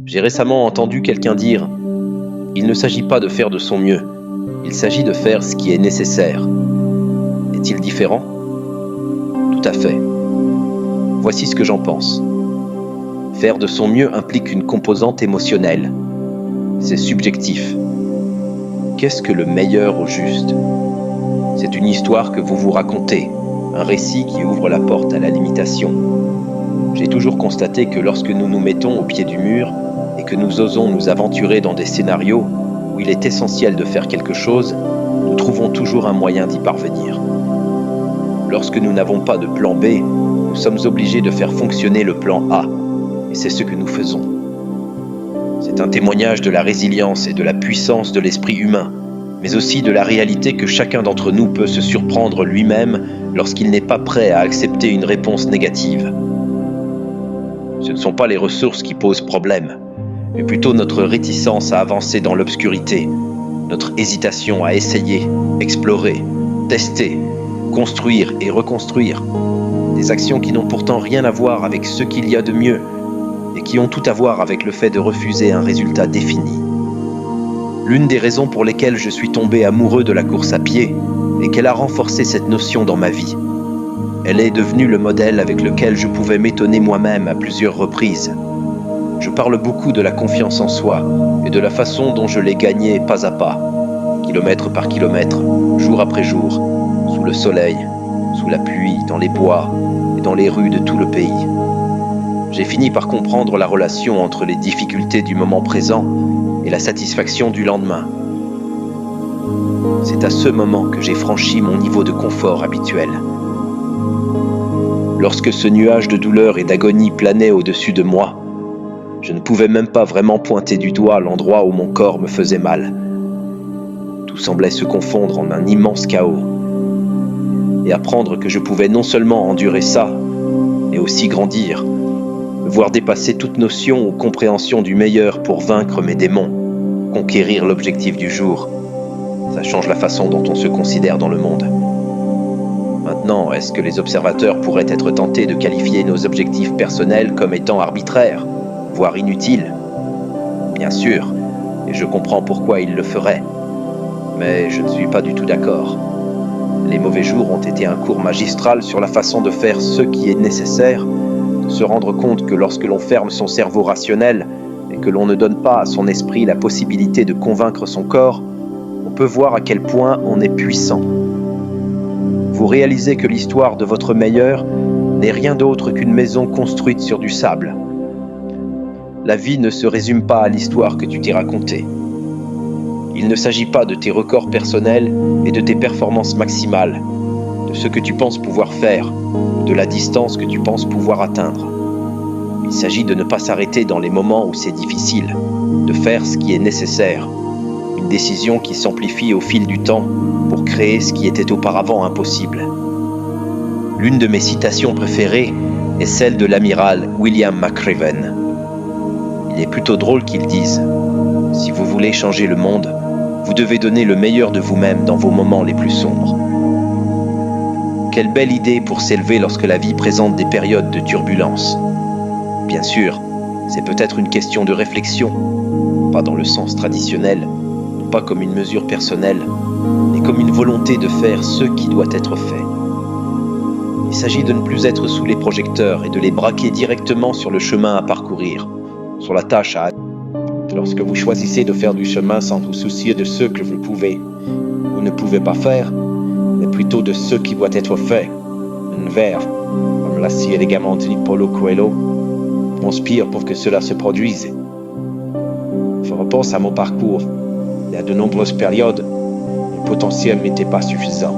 J'ai récemment entendu quelqu'un dire « Il ne s'agit pas de faire de son mieux, il s'agit de faire ce qui est nécessaire ». Est-il différent ? Tout à fait. Voici ce que j'en pense. Faire de son mieux implique une composante émotionnelle. C'est subjectif. Qu'est-ce que le meilleur au juste ? C'est une histoire que vous vous racontez, un récit qui ouvre la porte à la limitation. J'ai toujours constaté que lorsque nous nous mettons au pied du mur et que nous osons nous aventurer dans des scénarios où il est essentiel de faire quelque chose, nous trouvons toujours un moyen d'y parvenir. Lorsque nous n'avons pas de plan B, nous sommes obligés de faire fonctionner le plan A, et c'est ce que nous faisons. C'est un témoignage de la résilience et de la puissance de l'esprit humain, mais aussi de la réalité que chacun d'entre nous peut se surprendre lui-même lorsqu'il n'est pas prêt à accepter une réponse négative. Ce ne sont pas les ressources qui posent problème, mais plutôt notre réticence à avancer dans l'obscurité, notre hésitation à essayer, explorer, tester, construire et reconstruire. Des actions qui n'ont pourtant rien à voir avec ce qu'il y a de mieux et qui ont tout à voir avec le fait de refuser un résultat défini. L'une des raisons pour lesquelles je suis tombé amoureux de la course à pied est qu'elle a renforcé cette notion dans ma vie. Elle est devenue le modèle avec lequel je pouvais m'étonner moi-même à plusieurs reprises. Je parle beaucoup de la confiance en soi et de la façon dont je l'ai gagnée pas à pas, kilomètre par kilomètre, jour après jour, sous le soleil, sous la pluie, dans les bois et dans les rues de tout le pays. J'ai fini par comprendre la relation entre les difficultés du moment présent et la satisfaction du lendemain. C'est à ce moment que j'ai franchi mon niveau de confort habituel. Lorsque ce nuage de douleur et d'agonie planait au-dessus de moi, je ne pouvais même pas vraiment pointer du doigt l'endroit où mon corps me faisait mal. Tout semblait se confondre en un immense chaos. Et apprendre que je pouvais non seulement endurer ça, mais aussi grandir, voire dépasser toute notion ou compréhension du meilleur pour vaincre mes démons, conquérir l'objectif du jour. Ça change la façon dont on se considère dans le monde. Maintenant, est-ce que les observateurs pourraient être tentés de qualifier nos objectifs personnels comme étant arbitraires, voire inutiles ? Bien sûr, et je comprends pourquoi ils le feraient. Mais je ne suis pas du tout d'accord. Les mauvais jours ont été un cours magistral sur la façon de faire ce qui est nécessaire, de se rendre compte que lorsque l'on ferme son cerveau rationnel et que l'on ne donne pas à son esprit la possibilité de convaincre son corps, on peut voir à quel point on est puissant. Vous réalisez que l'histoire de votre meilleur n'est rien d'autre qu'une maison construite sur du sable. La vie ne se résume pas à l'histoire que tu t'es racontée. Il ne s'agit pas de tes records personnels et de tes performances maximales, de ce que tu penses pouvoir faire, de la distance que tu penses pouvoir atteindre. Il s'agit de ne pas s'arrêter dans les moments où c'est difficile, de faire ce qui est nécessaire, une décision qui s'amplifie au fil du temps pour créer ce qui était auparavant impossible. L'une de mes citations préférées est celle de l'amiral William McRaven. Il est plutôt drôle qu'il dise « Si vous voulez changer le monde, vous devez donner le meilleur de vous-même dans vos moments les plus sombres. » Quelle belle idée pour s'élever lorsque la vie présente des périodes de turbulence. Bien sûr, c'est peut-être une question de réflexion, pas dans le sens traditionnel, pas comme une mesure personnelle, mais comme une volonté de faire ce qui doit être fait. Il s'agit de ne plus être sous les projecteurs et de les braquer directement sur le chemin à parcourir, sur la tâche à... Lorsque vous choisissez de faire du chemin sans vous soucier de ce que vous pouvez ou ne pouvez pas faire, mais plutôt de ce qui doit être fait, un verbe, comme l'a si élégamment dit Paulo Coelho, conspire pour que cela se produise. Je repense à mon parcours. Il y a de nombreuses périodes, le potentiel n'était pas suffisant.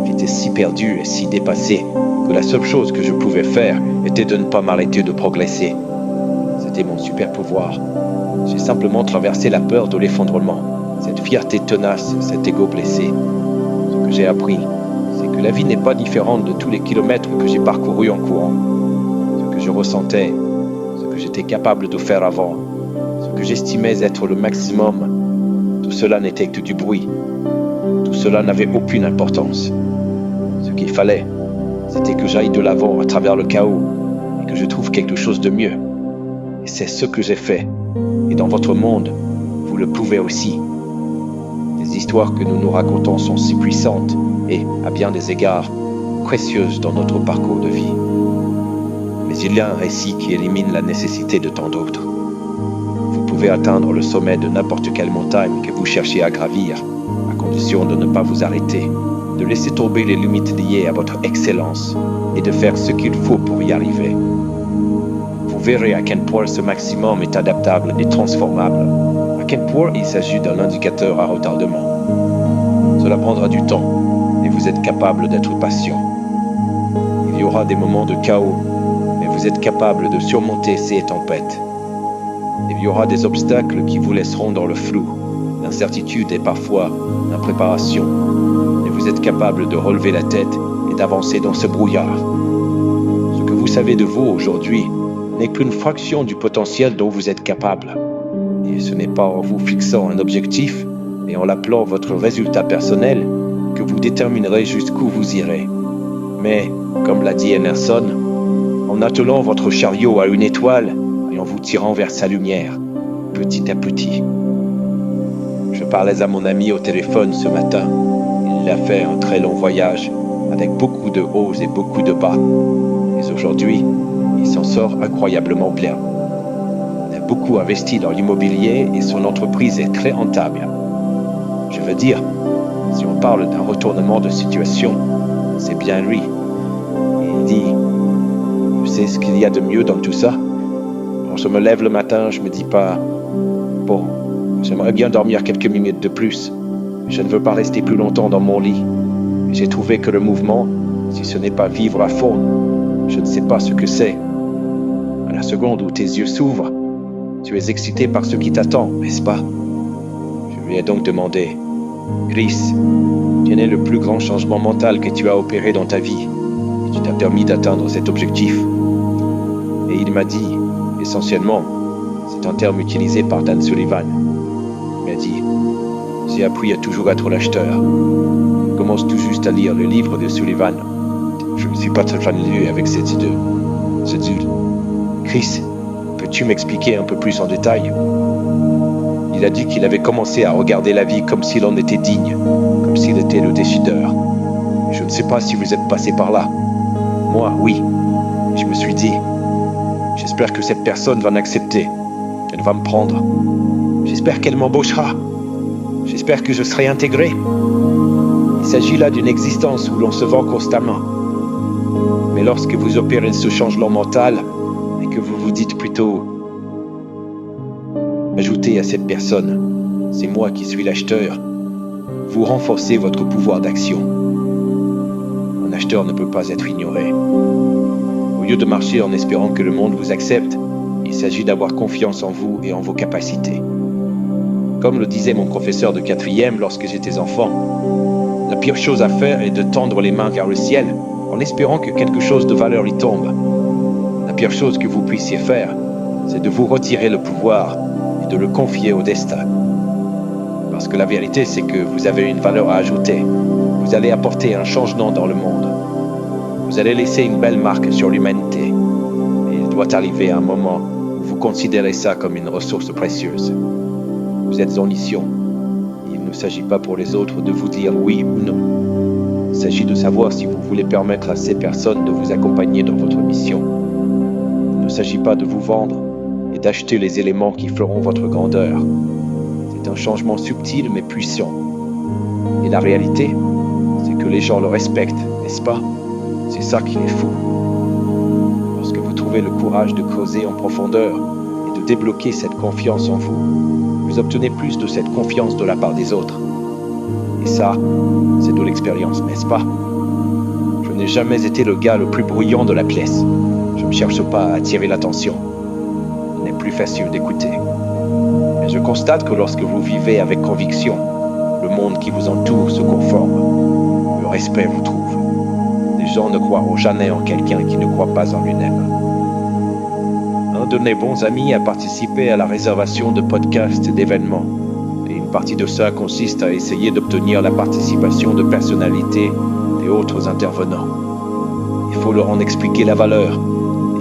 J'étais si perdu et si dépassé que la seule chose que je pouvais faire était de ne pas m'arrêter de progresser. C'était mon super pouvoir. J'ai simplement traversé la peur de l'effondrement, cette fierté tenace, cet ego blessé. Ce que j'ai appris, c'est que la vie n'est pas différente de tous les kilomètres que j'ai parcourus en courant. Ce que je ressentais, ce que j'étais capable de faire avant, ce que j'estimais être le maximum, tout cela n'était que du bruit. Tout cela n'avait aucune importance. Ce qu'il fallait, c'était que j'aille de l'avant à travers le chaos et que je trouve quelque chose de mieux. Et c'est ce que j'ai fait. Et dans votre monde, vous le pouvez aussi. Les histoires que nous nous racontons sont si puissantes et, à bien des égards, précieuses dans notre parcours de vie. Mais il y a un récit qui élimine la nécessité de tant d'autres. Vous pouvez atteindre le sommet de n'importe quelle montagne que vous cherchiez à gravir, à condition de ne pas vous arrêter, de laisser tomber les limites liées à votre excellence et de faire ce qu'il faut pour y arriver. Vous verrez à quel point ce maximum est adaptable et transformable, à quel point il s'agit d'un indicateur à retardement. Cela prendra du temps et vous êtes capable d'être patient. Il y aura des moments de chaos, mais vous êtes capable de surmonter ces tempêtes. Il y aura des obstacles qui vous laisseront dans le flou, l'incertitude et parfois l'impréparation. Mais vous êtes capable de relever la tête et d'avancer dans ce brouillard. Ce que vous savez de vous aujourd'hui n'est qu'une fraction du potentiel dont vous êtes capable. Et ce n'est pas en vous fixant un objectif et en l'appelant votre résultat personnel que vous déterminerez jusqu'où vous irez. Mais, comme l'a dit Emerson, en attelant votre chariot à une étoile et en vous tirant vers sa lumière, petit à petit. Je parlais à mon ami au téléphone ce matin. Il a fait un très long voyage, avec beaucoup de hauts et beaucoup de bas. Mais aujourd'hui, il s'en sort incroyablement bien. Il a beaucoup investi dans l'immobilier et son entreprise est très rentable. Je veux dire, si on parle d'un retournement de situation, c'est bien lui. Et il dit, tu sais ce qu'il y a de mieux dans tout ça? Quand je me lève le matin, je me dis pas, bon, j'aimerais bien dormir quelques minutes de plus. Je ne veux pas rester plus longtemps dans mon lit. J'ai trouvé que le mouvement, si ce n'est pas vivre à fond, je ne sais pas ce que c'est. À la seconde où tes yeux s'ouvrent, tu es excité par ce qui t'attend, n'est-ce pas? Je lui ai donc demandé, Chris, quel est le plus grand changement mental que tu as opéré dans ta vie et qui t'a permis d'atteindre cet objectif? Et il m'a dit, essentiellement, c'est un terme utilisé par Dan Sullivan. Il m'a dit, j'ai appris à toujours être l'acheteur. Je commence tout juste à lire le livre de Sullivan. Je ne suis pas très familier avec cette idée. Chris, peux-tu m'expliquer un peu plus en détail? Il a dit qu'il avait commencé à regarder la vie comme s'il en était digne, comme s'il était le décideur. Je ne sais pas si vous êtes passé par là. Moi, oui. Je me suis dit, j'espère que cette personne va m'accepter. Elle va me prendre. J'espère qu'elle m'embauchera. J'espère que je serai intégré. Il s'agit là d'une existence où l'on se vend constamment. Mais lorsque vous opérez ce changement mental et que vous vous dites plutôt ajoutez à cette personne, c'est moi qui suis l'acheteur, vous renforcez votre pouvoir d'action. Un acheteur ne peut pas être ignoré. Au lieu de marcher en espérant que le monde vous accepte, il s'agit d'avoir confiance en vous et en vos capacités. Comme le disait mon professeur de 4e lorsque j'étais enfant, la pire chose à faire est de tendre les mains vers le ciel en espérant que quelque chose de valeur y tombe. La pire chose que vous puissiez faire, c'est de vous retirer le pouvoir et de le confier au destin. Parce que la vérité, c'est que vous avez une valeur à ajouter. Vous allez apporter un changement dans le monde. Vous allez laisser une belle marque sur l'humanité. Et il doit arriver un moment où vous considérez ça comme une ressource précieuse. Vous êtes en mission. Il ne s'agit pas pour les autres de vous dire oui ou non. Il s'agit de savoir si vous voulez permettre à ces personnes de vous accompagner dans votre mission. Il ne s'agit pas de vous vendre et d'acheter les éléments qui feront votre grandeur. C'est un changement subtil mais puissant. Et la réalité, c'est que les gens le respectent, n'est-ce pas? C'est ça qui est fou. Lorsque vous trouvez le courage de creuser en profondeur et de débloquer cette confiance en vous, vous obtenez plus de cette confiance de la part des autres. Et ça, c'est de l'expérience, n'est-ce pas? Je n'ai jamais été le gars le plus bruyant de la pièce. Je ne cherche pas à attirer l'attention. Il n'est plus facile d'écouter. Mais je constate que lorsque vous vivez avec conviction, le monde qui vous entoure se conforme. Le respect vous trouve. Les gens ne croiront jamais en quelqu'un qui ne croit pas en lui-même. Un de mes bons amis a participé à la réservation de podcasts et d'événements. Et une partie de ça consiste à essayer d'obtenir la participation de personnalités et autres intervenants. Il faut leur en expliquer la valeur.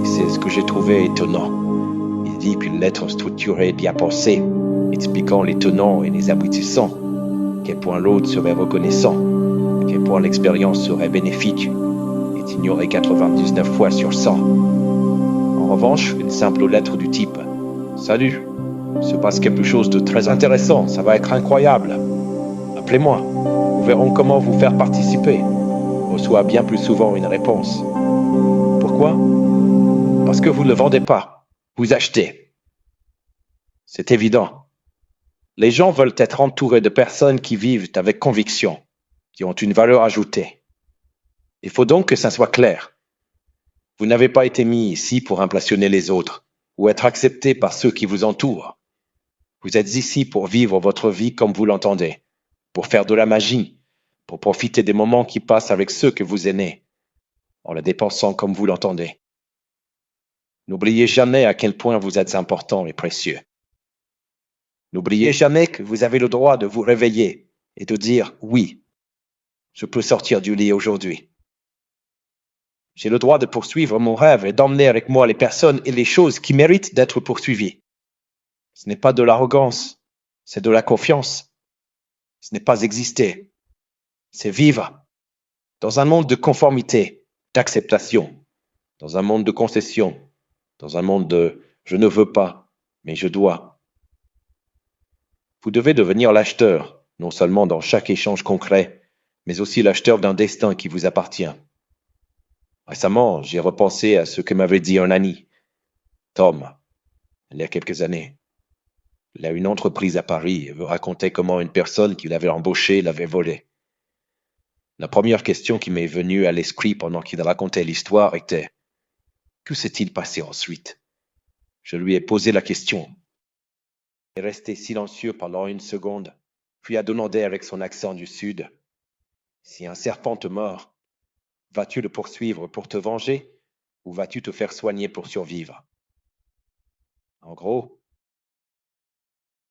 Et c'est ce que j'ai trouvé étonnant. Il dit qu'une lettre structurée bien pensée, expliquant les tenants et les aboutissants, à quel point l'autre serait reconnaissant, à quel point l'expérience serait bénéfique, est ignorée 99 fois sur 100. En revanche, une simple lettre du type « Salut, il se passe quelque chose de très intéressant, ça va être incroyable. Appelez-moi, nous verrons comment vous faire participer », reçoit bien plus souvent une réponse. Pourquoi ? Parce que vous ne le vendez pas, vous achetez. C'est évident. Les gens veulent être entourés de personnes qui vivent avec conviction, qui ont une valeur ajoutée. Il faut donc que ça soit clair. Vous n'avez pas été mis ici pour impressionner les autres ou être accepté par ceux qui vous entourent. Vous êtes ici pour vivre votre vie comme vous l'entendez, pour faire de la magie, pour profiter des moments qui passent avec ceux que vous aimez, en la dépensant comme vous l'entendez. N'oubliez jamais à quel point vous êtes important et précieux. N'oubliez jamais que vous avez le droit de vous réveiller et de dire « Oui, je peux sortir du lit aujourd'hui. J'ai le droit de poursuivre mon rêve et d'emmener avec moi les personnes et les choses qui méritent d'être poursuivies. Ce n'est pas de l'arrogance, c'est de la confiance. Ce n'est pas exister, c'est vivre. Dans un monde de conformité, d'acceptation, dans un monde de concession, dans un monde de « je ne veux pas, mais je dois ». Vous devez devenir l'acheteur, non seulement dans chaque échange concret, mais aussi l'acheteur d'un destin qui vous appartient. Récemment, j'ai repensé à ce que m'avait dit un ami, Tom, il y a quelques années. Il a une entreprise à Paris et me racontait comment une personne qui l'avait embauché l'avait volé. La première question qui m'est venue à l'esprit pendant qu'il racontait l'histoire était « Que s'est-il passé ensuite ?» Je lui ai posé la question. Il est resté silencieux pendant une seconde, puis a demandé avec son accent du Sud « Si un serpent te mord, vas-tu le poursuivre pour te venger ou vas-tu te faire soigner pour survivre ?» En gros,